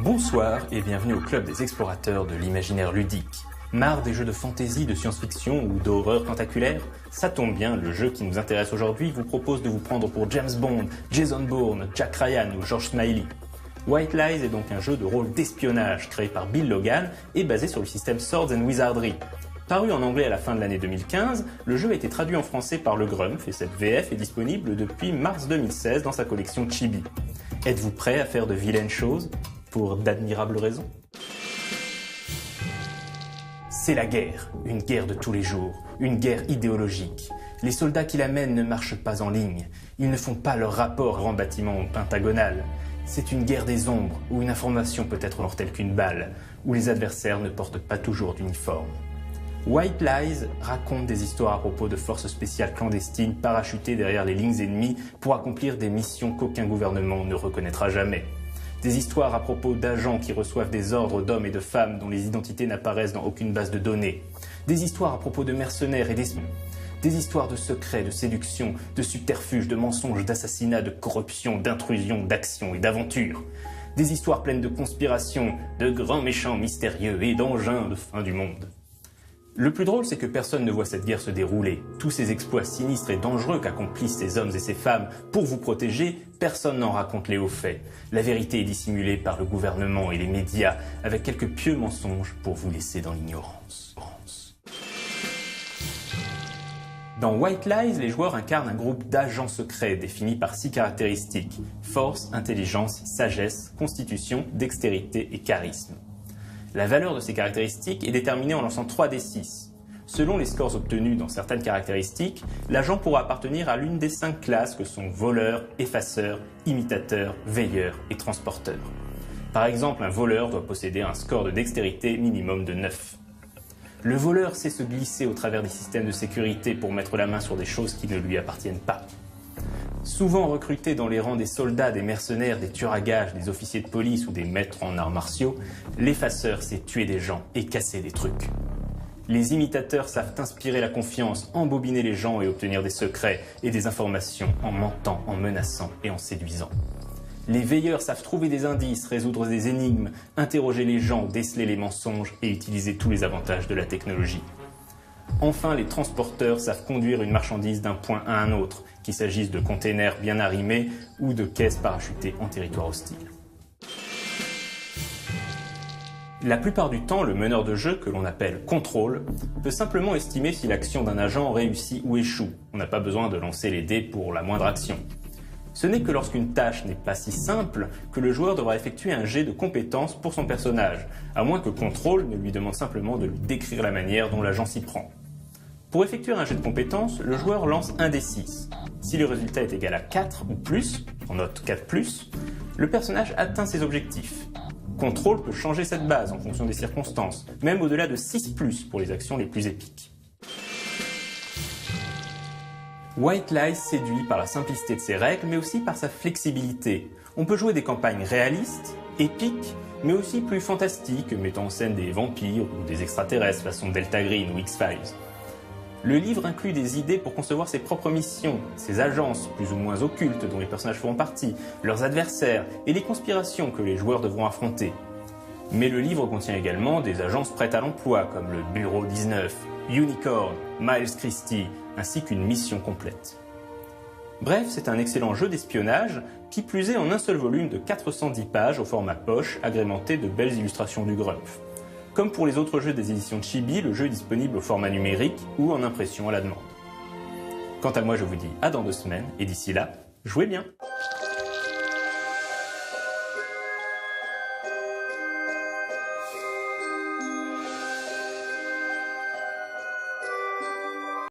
Bonsoir et bienvenue au club des explorateurs de l'imaginaire ludique. Marre des jeux de fantasy, de science-fiction ou d'horreur tentaculaire? Ça tombe bien, le jeu qui nous intéresse aujourd'hui vous propose de vous prendre pour James Bond, Jason Bourne, Jack Ryan ou George Smiley. White Lies est donc un jeu de rôle d'espionnage créé par Bill Logan et basé sur le système Swords and Wizardry. Paru en anglais à la fin de l'année 2015, le jeu a été traduit en français par Le Grumpf et cette VF est disponible depuis mars 2016 dans sa collection Chibi. Êtes-vous prêt à faire de vilaines choses pour d'admirables raisons? C'est la guerre, une guerre de tous les jours, une guerre idéologique. Les soldats qui la mènent ne marchent pas en ligne, ils ne font pas leur rapport en bâtiment pentagonal. C'est une guerre des ombres, où une information peut être mortelle qu'une balle, où les adversaires ne portent pas toujours d'uniforme. White Lies raconte des histoires à propos de forces spéciales clandestines parachutées derrière les lignes ennemies pour accomplir des missions qu'aucun gouvernement ne reconnaîtra jamais. Des histoires à propos d'agents qui reçoivent des ordres d'hommes et de femmes dont les identités n'apparaissent dans aucune base de données. Des histoires à propos de mercenaires et d'espions. Des histoires de secrets, de séduction, de subterfuges, de mensonges, d'assassinats, de corruption, d'intrusion, d'action et d'aventure. Des histoires pleines de conspirations, de grands méchants mystérieux et d'engins de fin du monde. Le plus drôle, c'est que personne ne voit cette guerre se dérouler. Tous ces exploits sinistres et dangereux qu'accomplissent ces hommes et ces femmes pour vous protéger, personne n'en raconte les hauts faits. La vérité est dissimulée par le gouvernement et les médias, avec quelques pieux mensonges pour vous laisser dans l'ignorance. Dans White Lies, les joueurs incarnent un groupe d'agents secrets définis par 6 caractéristiques: force, intelligence, sagesse, constitution, dextérité et charisme. La valeur de ces caractéristiques est déterminée en lançant 3d6. Selon les scores obtenus dans certaines caractéristiques, l'agent pourra appartenir à l'une des 5 classes que sont voleur, effaceur, imitateur, veilleur et transporteur. Par exemple, un voleur doit posséder un score de dextérité minimum de 9. Le voleur sait se glisser au travers des systèmes de sécurité pour mettre la main sur des choses qui ne lui appartiennent pas. Souvent recruté dans les rangs des soldats, des mercenaires, des tueurs à gages, des officiers de police ou des maîtres en arts martiaux, l'effaceur sait tuer des gens et casser des trucs. Les imitateurs savent inspirer la confiance, embobiner les gens et obtenir des secrets et des informations en mentant, en menaçant et en séduisant. Les veilleurs savent trouver des indices, résoudre des énigmes, interroger les gens, déceler les mensonges et utiliser tous les avantages de la technologie. Enfin, les transporteurs savent conduire une marchandise d'un point à un autre, qu'il s'agisse de containers bien arrimés ou de caisses parachutées en territoire hostile. La plupart du temps, le meneur de jeu, que l'on appelle contrôle, peut simplement estimer si l'action d'un agent réussit ou échoue. On n'a pas besoin de lancer les dés pour la moindre action. Ce n'est que lorsqu'une tâche n'est pas si simple que le joueur devra effectuer un jet de compétences pour son personnage, à moins que Control ne lui demande simplement de lui décrire la manière dont l'agent s'y prend. Pour effectuer un jet de compétences, le joueur lance un des 6. Si le résultat est égal à 4 ou plus, on note 4+, le personnage atteint ses objectifs. Control peut changer cette base en fonction des circonstances, même au-delà de 6+ pour les actions les plus épiques. White Lies séduit par la simplicité de ses règles, mais aussi par sa flexibilité. On peut jouer des campagnes réalistes, épiques, mais aussi plus fantastiques, mettant en scène des vampires ou des extraterrestres façon Delta Green ou X-Files. Le livre inclut des idées pour concevoir ses propres missions, ses agences plus ou moins occultes dont les personnages feront partie, leurs adversaires et les conspirations que les joueurs devront affronter. Mais le livre contient également des agences prêtes à l'emploi comme le Bureau 19, Unicorn, Miles Christie, ainsi qu'une mission complète. Bref, c'est un excellent jeu d'espionnage, qui plus est en un seul volume de 410 pages au format poche, agrémenté de belles illustrations du Grumpf. Comme pour les autres jeux des éditions Chibi, le jeu est disponible au format numérique ou en impression à la demande. Quant à moi, je vous dis à dans 2 semaines, et d'ici là, jouez bien!